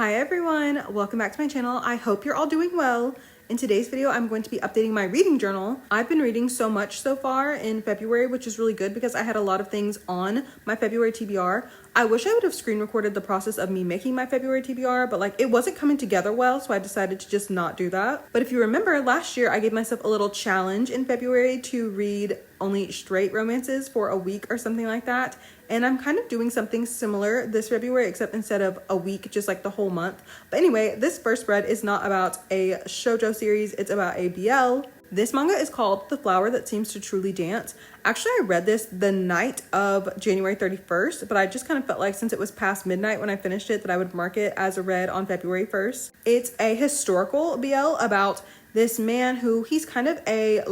Hi everyone, welcome back to my channel. I hope you're all doing well. In today's video, I'm going to be updating my reading journal. I've been reading so much so far in February, which is really good because I had a lot of things on my February TBR. I wish I would have screen recorded the process of me making my February TBR, but it wasn't coming together well, so I decided to just not do that. But if you remember, last year I gave myself a little challenge in February to read only straight romances for a week or something like that. And I'm kind of doing something similar this February, except instead of a week, just the whole month. But anyway, this first spread is not about a shoujo series, it's about a BL. This manga is called The Flower That Seems to Truly Dance. Actually, I read this the night of January 31st, but I just kind of felt like since it was past midnight when I finished it that I would mark it as a read on February 1st. It's a historical BL about this man who he's kind of a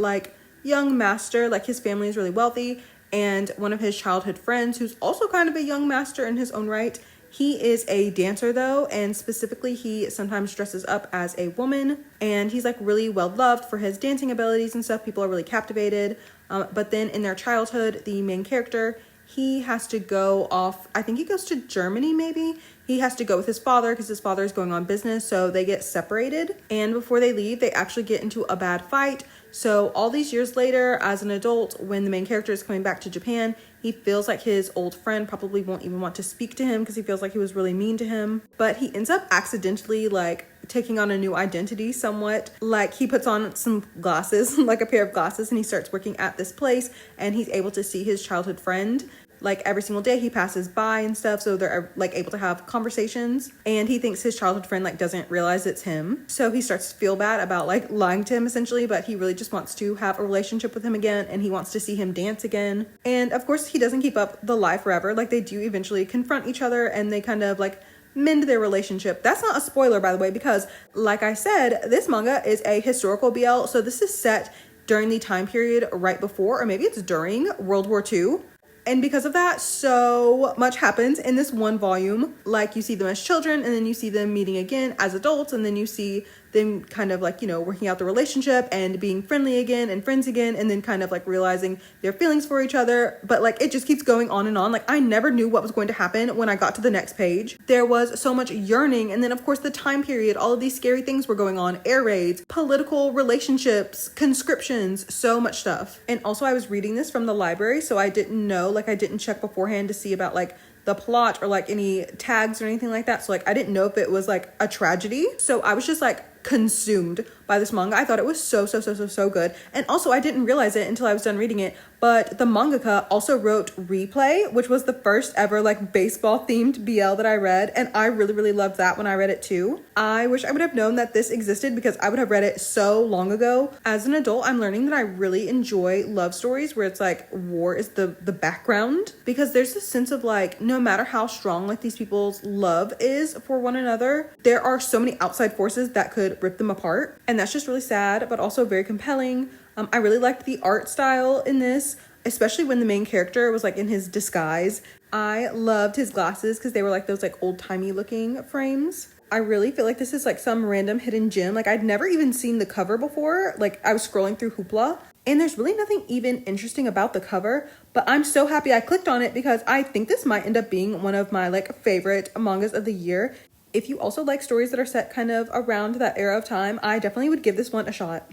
young master, his family is really wealthy, and one of his childhood friends who's also kind of a young master in his own right. He is a dancer though, and specifically he sometimes dresses up as a woman, and he's really well loved for his dancing abilities and stuff. People are really captivated. But then in their childhood, the main character, he has to go off, I think he goes to Germany maybe. He has to go with his father because his father is going on business, so they get separated. And before they leave, they actually get into a bad fight. So all these years later, as an adult, when the main character is coming back to Japan, he feels like his old friend probably won't even want to speak to him because he feels like he was really mean to him. But he ends up accidentally taking on a new identity somewhat. He puts on some glasses, a pair of glasses, and he starts working at this place, and he's able to see his childhood friend. Every single day he passes by and stuff, so they're able to have conversations, and he thinks his childhood friend doesn't realize it's him, so he starts to feel bad about lying to him essentially, but he really just wants to have a relationship with him again, and he wants to see him dance again. And of course he doesn't keep up the lie forever. They do eventually confront each other, and they kind of mend their relationship. That's not a spoiler, by the way, because like I said, this manga is a historical BL, so this is set during the time period right before, or maybe it's during, World War II. And because of that, so much happens in this one volume. You see them as children, and then you see them meeting again as adults, and then you see them kind of working out the relationship and being friendly again and friends again, and then kind of realizing their feelings for each other. But it just keeps going on and on. I never knew what was going to happen when I got to the next page. There was so much yearning, and then of course the time period, all of these scary things were going on, air raids, political relationships, conscriptions, so much stuff. And also I was reading this from the library, so I didn't know, I didn't check beforehand to see about the plot or any tags or anything like that. So I didn't know if it was a tragedy. So I was just consumed by this manga. I thought it was so good. And also I didn't realize it until I was done reading it, but the mangaka also wrote Replay, which was the first ever baseball themed BL that I read, and I really loved that when I read it too. I wish I would have known that this existed because I would have read it so long ago. As an adult, I'm learning that I really enjoy love stories where it's war is the background, because there's this sense of no matter how strong these people's love is for one another, there are so many outside forces that could rip them apart, and that's just really sad but also very compelling. I really liked the art style in this, especially when the main character was in his disguise. I loved his glasses because they were those old-timey looking frames. I really feel this is some random hidden gem. I'd never even seen the cover before. I was scrolling through Hoopla, and there's really nothing even interesting about the cover, but I'm so happy I clicked on it because I think this might end up being one of my favorite mangas of the year. If you also like stories that are set kind of around that era of time, I definitely would give this one a shot.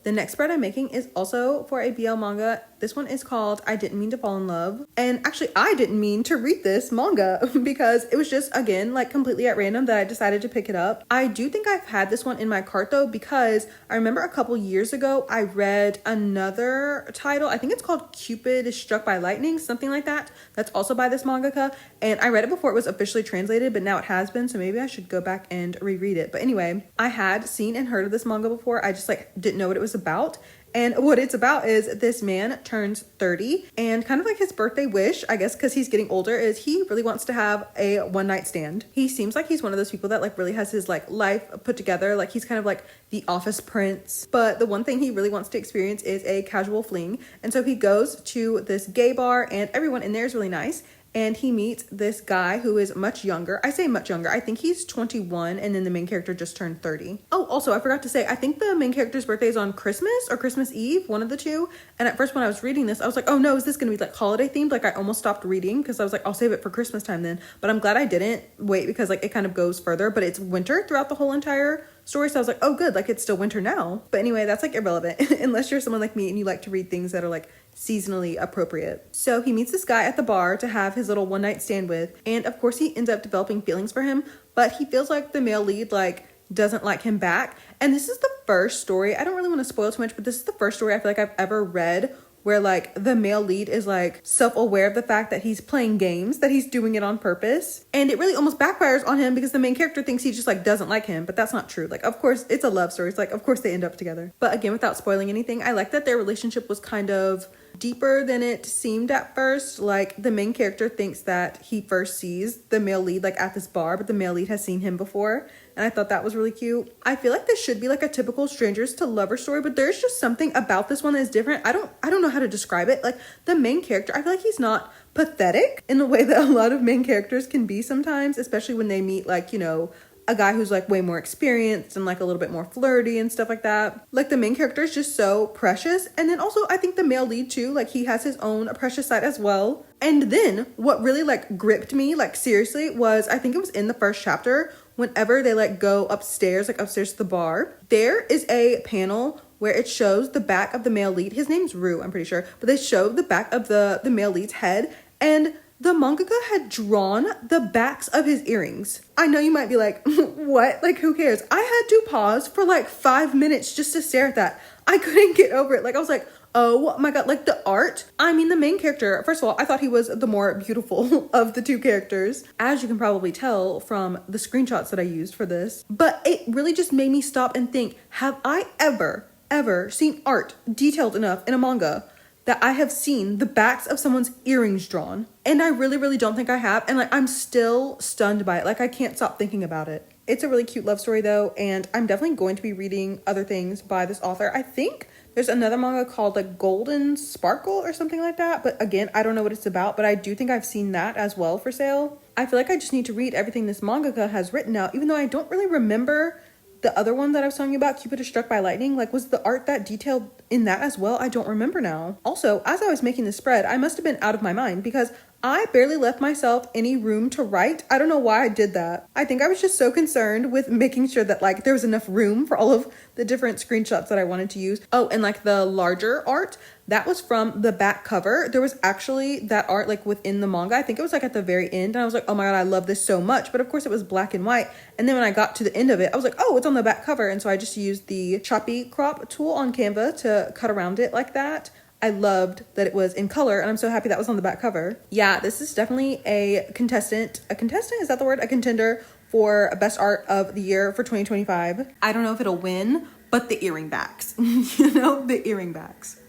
The next spread I'm making is also for a BL manga. This one is called I Didn't Mean to Fall in Love. And actually, I didn't mean to read this manga because it was just, again, completely at random that I decided to pick it up. I do think I've had this one in my cart though, because I remember a couple years ago, I read another title. I think it's called Cupid is Struck by Lightning, something like that. That's also by this mangaka. And I read it before it was officially translated, but now it has been. So maybe I should go back and reread it. But anyway, I had seen and heard of this manga before. I just didn't know what it was about. And what it's about is this man turns 30, and kind of his birthday wish, I guess, because he's getting older, is he really wants to have a one-night stand. He seems like he's one of those people that really has his life put together. He's kind of the office prince, but the one thing he really wants to experience is a casual fling. And so he goes to this gay bar, and everyone in there is really nice. and he meets this guy who is much younger. I say much younger. I think he's 21, and then the main character just turned 30. Oh, also, I forgot to say, I think the main character's birthday is on Christmas or Christmas Eve, one of the two. And at first when I was reading this, I was like, oh no, is this gonna be like holiday themed? Like I almost stopped reading because I was like, I'll save it for Christmas time then. But I'm glad I didn't wait because like it kind of goes further, but it's winter throughout the whole entire story. So I was like, oh good, like it's still winter now. But anyway, that's like irrelevant unless you're someone like me and you like to read things that are like seasonally appropriate. So he meets this guy at the bar to have his little one night stand with, and of course he ends up developing feelings for him, but he feels like the male lead like doesn't like him back. And this is the first story, I don't really want to spoil too much, but this is the first story I feel like I've ever read where like the male lead is like self-aware of the fact that he's playing games, that he's doing it on purpose, and it really almost backfires on him because the main character thinks he just like doesn't like him, but that's not true. Like of course it's a love story, it's like of course they end up together. But again, without spoiling anything, I like that their relationship was kind of deeper than it seemed at first. Like the main character thinks that he first sees the male lead like at this bar, but the male lead has seen him before, and I thought that was really cute. I feel like this should be like a typical strangers to lover story, but there's just something about this one that is different. I don't know how to describe it. Like the main character, I feel like he's not pathetic in the way that a lot of main characters can be sometimes, especially when they meet like, you know, a guy who's like way more experienced and like a little bit more flirty and stuff like that. Like the main character is just so precious. And then also I think the male lead too, like he has his own precious side as well. And then what really like gripped me, like seriously, was I think it was in the first chapter, whenever they like go upstairs, like upstairs to the bar, there is a panel where it shows the back of the male lead. His name's Rue, I'm pretty sure, but they show the back of the male lead's head, and the mangaka had drawn the backs of his earrings. I know you might be like, what? Like, who cares? I had to pause for like 5 minutes just to stare at that. I couldn't get over it. Like, I was like, oh my God, like the art. I mean, the main character, first of all, I thought he was the more beautiful of the two characters, as you can probably tell from the screenshots that I used for this. But it really just made me stop and think, have I ever seen art detailed enough in a manga that I have seen the backs of someone's earrings drawn? And I really don't think I have. And like, I'm still stunned by it. Like, I can't stop thinking about it. It's a really cute love story though. And I'm definitely going to be reading other things by this author. I think there's another manga called like Golden Sparkle or something like that. But again, I don't know what it's about, but I do think I've seen that as well for sale. I feel like I just need to read everything this mangaka has written out, even though I don't really remember the other one that I was talking about, Cupid is Struck by Lightning. Like, was the art that detailed in that as well? I don't remember now. Also, as I was making this spread, I must have been out of my mind because I barely left myself any room to write. I don't know why I did that. I think I was just so concerned with making sure that like there was enough room for all of the different screenshots that I wanted to use. Oh, and like the larger art, that was from the back cover. There was actually that art like within the manga. I think it was like at the very end, and I was like, oh my God, I love this so much. But of course it was black and white. And then when I got to the end of it, I was like, oh, it's on the back cover. And so I just used the choppy crop tool on Canva to cut around it like that. I loved that it was in color, and I'm so happy that was on the back cover. Yeah, this is definitely a contestant, is that the word? A contender for best art of the year for 2025. I don't know if it'll win, but the earring backs, you know, the earring backs.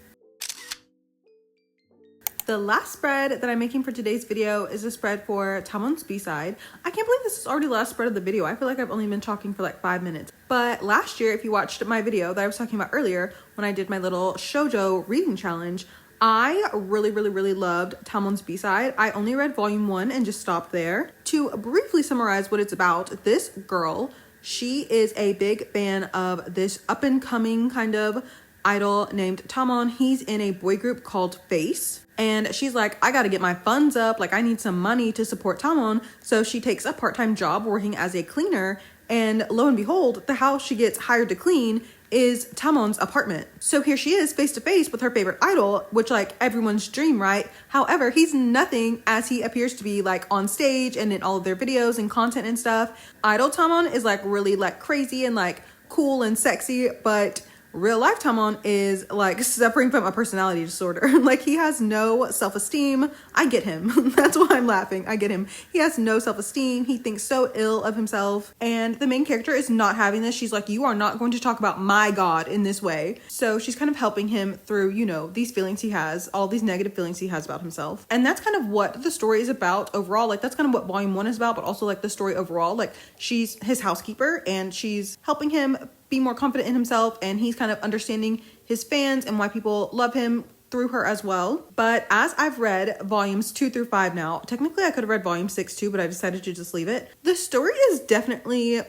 The last spread that I'm making for today's video is a spread for Tamon's B-side. I can't believe this is already the last spread of the video. I feel like I've only been talking for like 5 minutes. But last year, if you watched my video that I was talking about earlier, when I did my little shoujo reading challenge, I really loved Tamon's B-side. I only read volume 1 and just stopped there. To briefly summarize what it's about, this girl, she is a big fan of this up-and-coming kind of idol named Tamon. He's in a boy group called Face. And she's like, I gotta get my funds up. Like, I need some money to support Tamon. So she takes a part-time job working as a cleaner. And lo and behold, the house she gets hired to clean is Tamon's apartment. So here she is face to face with her favorite idol, which like everyone's dream, right? However, he's nothing as he appears to be like on stage and in all of their videos and content and stuff. Idol Tamon is like really like crazy and like cool and sexy, but real life Tamon is like suffering from a personality disorder. Like, he has no self-esteem. I get him. That's why I'm laughing. I get him. He has no self-esteem. He thinks so ill of himself. And the main character is not having this. She's like, you are not going to talk about my God in this way. So she's kind of helping him through, you know, these feelings he has, all these negative feelings he has about himself. And that's kind of what the story is about overall. Like, that's kind of what volume 1 is about, but also like the story overall. Like, she's his housekeeper and she's helping him be more confident in himself, and he's kind of understanding his fans and why people love him through her as well. But as I've read volumes 2 through 5 now, technically I could have read volume 6 too, but I decided to just leave it. The story is definitely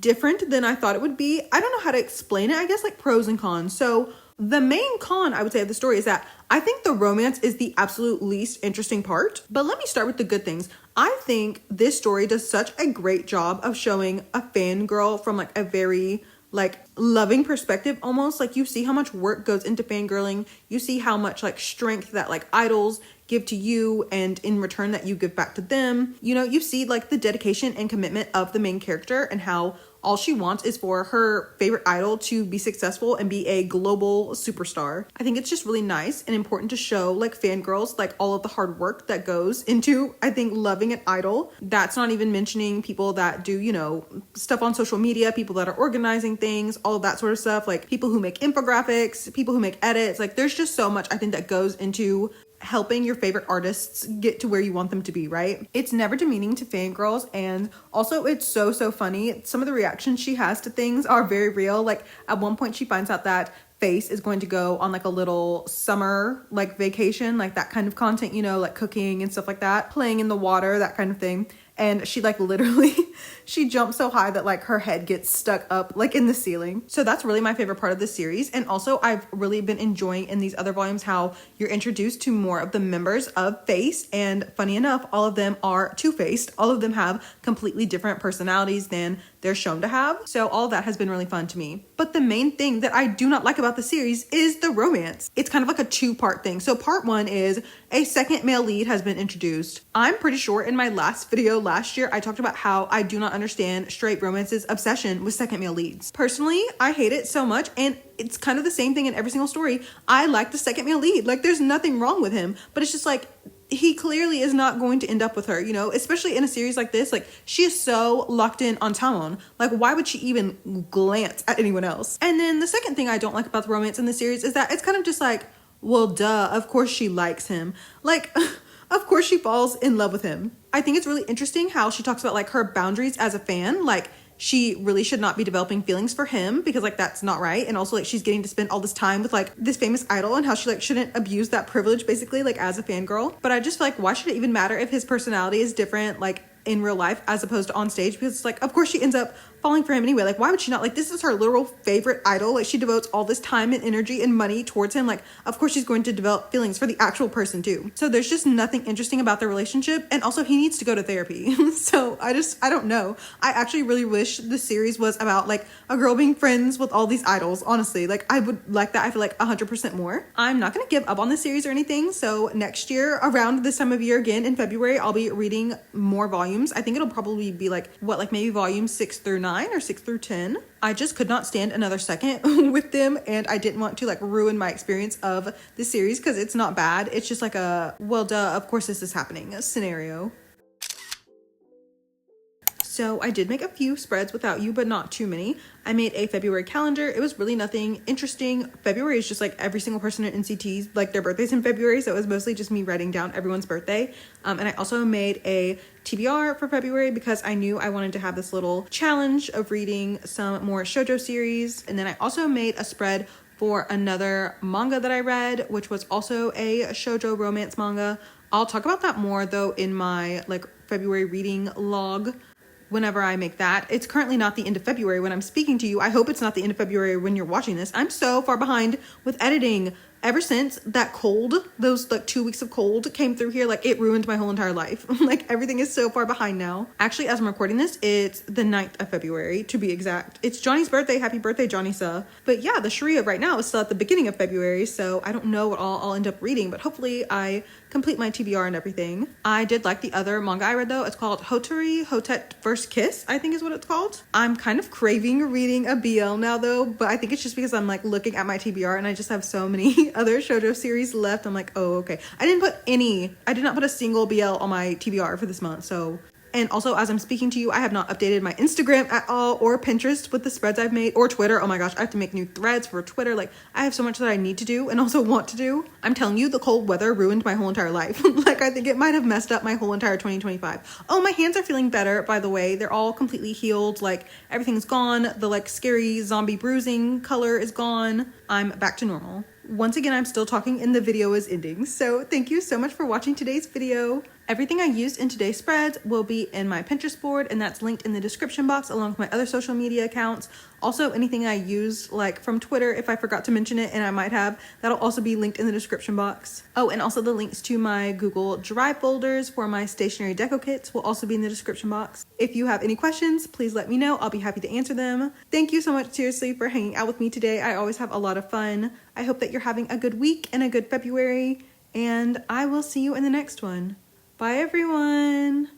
different than I thought it would be. I don't know how to explain it. I guess like pros and cons. So the main con, I would say, of the story is that I think the romance is the absolute least interesting part. But let me start with the good things. I think this story does such a great job of showing a fangirl from like a very like loving perspective almost. Like you see how much work goes into fangirling. You see how much like strength that like idols give to you, and in return that you give back to them. You know, you see like the dedication and commitment of the main character and how all she wants is for her favorite idol to be successful and be a global superstar. I think it's just really nice and important to show like fangirls like all of the hard work that goes into, I think, loving an idol. That's not even mentioning people that do, you know, stuff on social media, people that are organizing things, all of that sort of stuff, like people who make infographics, people who make edits. Like there's just so much I think that goes into helping your favorite artists get to where you want them to be, right? It's never demeaning to fangirls, and also it's so funny. Some of the reactions she has to things are very real. Like at one point she finds out that Face is going to go on like a little summer like vacation, like that kind of content, you know, like cooking and stuff like that, playing in the water, that kind of thing. And she like literally, she jumps so high that like her head gets stuck up like in the ceiling. So that's really my favorite part of the series. And also I've really been enjoying in these other volumes how you're introduced to more of the members of Face. And funny enough, all of them are two-faced. All of them have completely different personalities than they're shown to have. So all of that has been really fun to me. But the main thing that I do not like about the series is the romance. It's kind of like a two-part thing. So part one is a second male lead has been introduced. I'm pretty sure in my last video last year, I talked about how I do not understand straight romance's obsession with second male leads. Personally, I hate it so much, and it's kind of the same thing in every single story. I like the second male lead. Like there's nothing wrong with him, but it's just like, he clearly is not going to end up with her, you know, especially in a series like this. Like she is so locked in on Tamon. Like why would she even glance at anyone else? And then the second thing I don't like about the romance in the series is that it's kind of just like, well, duh, of course she likes him. Like, of course she falls in love with him. I think it's really interesting how she talks about like her boundaries as a fan. Like she really should not be developing feelings for him because like that's not right. And also like she's getting to spend all this time with like this famous idol, and how she like shouldn't abuse that privilege basically like as a fangirl. But I just feel like, why should it even matter if his personality is different like in real life as opposed to on stage? Because it's like, of course she ends up falling for him anyway. Like why would she not? Like this is her literal favorite idol. Like she devotes all this time and energy and money towards him. Like of course she's going to develop feelings for the actual person too. So there's just nothing interesting about their relationship. And also he needs to go to therapy. So I don't know. I actually really wish the series was about like a girl being friends with all these idols. Honestly, like I would like that. I feel like 100% more. I'm not going to give up on the series or anything. So next year around this time of year again in February, I'll be reading more volumes. I think it'll probably be like like maybe volumes 6 through 9 or 6 through 10. I just could not stand another second with them, and I didn't want to like ruin my experience of the series because it's not bad. It's just like a, well, duh, of course this is happening scenario. So I did make a few spreads without you, but not too many. I made a February calendar. It was really nothing interesting. February is just like every single person in NCT's, like their birthdays in February. So it was mostly just me writing down everyone's birthday. And I also made a TBR for February because I knew I wanted to have this little challenge of reading some more shoujo series. And then I also made a spread for another manga that I read, which was also a shoujo romance manga. I'll talk about that more though in my like February reading log whenever I make that. It's currently not the end of February when I'm speaking to you. I hope it's not the end of February when you're watching this. I'm so far behind with editing. Ever since that cold, those like 2 weeks of cold came through here, like it ruined my whole entire life. Like everything is so far behind now. Actually, as I'm recording this, it's the 9th of February to be exact. It's Johnny's birthday. Happy birthday, Johnny-sa. But yeah, the sheree right now is still at the beginning of February, so I don't know what I'll end up reading, but hopefully I complete my TBR and everything. I did like the other manga I read though. It's called Hotet First Kiss, I think is what it's called. I'm kind of craving reading a BL now though, but I think it's just because I'm like looking at my TBR and I just have so many other shoujo series left. I'm like, oh, okay. I did not put a single BL on my TBR for this month, so. And also, as I'm speaking to you, I have not updated my Instagram at all or Pinterest with the spreads I've made, or Twitter. Oh my gosh, I have to make new threads for Twitter. Like, I have so much that I need to do and also want to do. I'm telling you, the cold weather ruined my whole entire life. Like, I think it might have messed up my whole entire 2025. Oh, my hands are feeling better, by the way. They're all completely healed. Like, everything's gone. The, like, scary zombie bruising color is gone. I'm back to normal. Once again, I'm still talking and the video is ending. So thank you so much for watching today's video. Everything I used in today's spreads will be in my Pinterest board, and that's linked in the description box along with my other social media accounts. Also, anything I use like from Twitter, if I forgot to mention it, and I might have, that'll also be linked in the description box. Oh, and also the links to my Google Drive folders for my stationery deco kits will also be in the description box. If you have any questions, please let me know. I'll be happy to answer them. Thank you so much, seriously, for hanging out with me today. I always have a lot of fun. I hope that you're having a good week and a good February, and I will see you in the next one. Bye, everyone.